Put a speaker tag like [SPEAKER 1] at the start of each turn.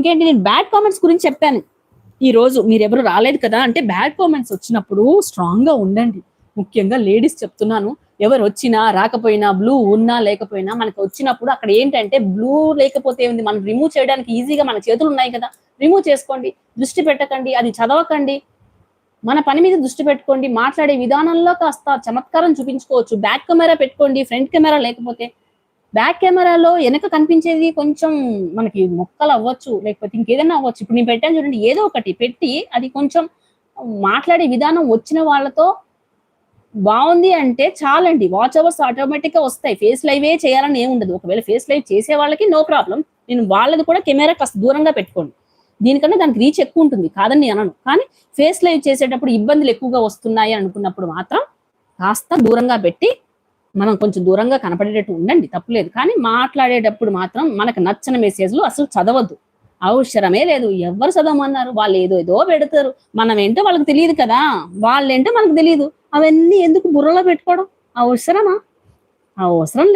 [SPEAKER 1] ఇంకేంటి, నేను bad comments గురించి చెప్పాను. ఈ రోజు మీరెవరు రాలేదు కదా అంటే, బ్యాడ్ కామెంట్స్ వచ్చినప్పుడు స్ట్రాంగ్ గా ఉండండి. ముఖ్యంగా లేడీస్ చెప్తున్నాను. ఎవరు వచ్చినా రాకపోయినా, బ్లూ ఉన్నా లేకపోయినా మనకు వచ్చినప్పుడు అక్కడ ఏంటంటే, బ్లూ లేకపోతే ఏంది, మనం రిమూవ్ చేయడానికి ఈజీగా మన చేతులు ఉన్నాయి కదా, రిమూవ్ చేసుకోండి. దృష్టి పెట్టకండి, అది చదవకండి. మన పని మీద దృష్టి పెట్టుకోండి. మాట్లాడే విధానంలో కాస్త చమత్కారం చూపించుకోవచ్చు. బ్యాక్ కెమెరా పెట్టుకోండి, ఫ్రంట్ కెమెరా లేకపోతే. బ్యాక్ కెమెరాలో వెనక కనిపించేది కొంచెం మనకి మొక్కలు అవ్వచ్చు, లేకపోతే ఇంకేదైనా అవ్వచ్చు. ఇప్పుడు నేను పెట్టాను చూడండి, ఏదో ఒకటి పెట్టి అది కొంచెం మాట్లాడే విధానం వచ్చిన వాళ్ళతో బావుంది అంటే చాలండి. వాచ్ అవర్స్ ఆటోమేటిక్ గా వస్తాయి. ఫేస్ లైవే చేయాలని ఏమి ఉండదు. ఒకవేళ ఫేస్ లైవ్ చేసే వాళ్ళకి నో ప్రాబ్లం. నేను వాళ్ళది కూడా కెమెరా కాస్త దూరంగా పెట్టుకోండి. దీనికన్నా దానికి రీచ్ ఎక్కువ ఉంటుంది, కాదని నేను అనను. కానీ ఫేస్ లైవ్ చేసేటప్పుడు ఇబ్బందులు ఎక్కువగా వస్తున్నాయి అనుకున్నప్పుడు మాత్రం కాస్త దూరంగా పెట్టి మనం కొంచెం దూరంగా కనపడేటట్టు ఉండండి, తప్పులేదు. కానీ మాట్లాడేటప్పుడు మాత్రం మనకు నచ్చని మెసేజ్లు అసలు చదవద్దు. అవసరమే లేదు. ఎవరు చదవమన్నారు? వాళ్ళు ఏదో ఏదో పెడతారు. మనం ఏంటో వాళ్ళకి తెలియదు కదా, వాళ్ళేంటో మనకు తెలియదు. అవన్నీ ఎందుకు బుర్రలో పెట్టుకోవడం? అవసరమా? అవసరం లేదు.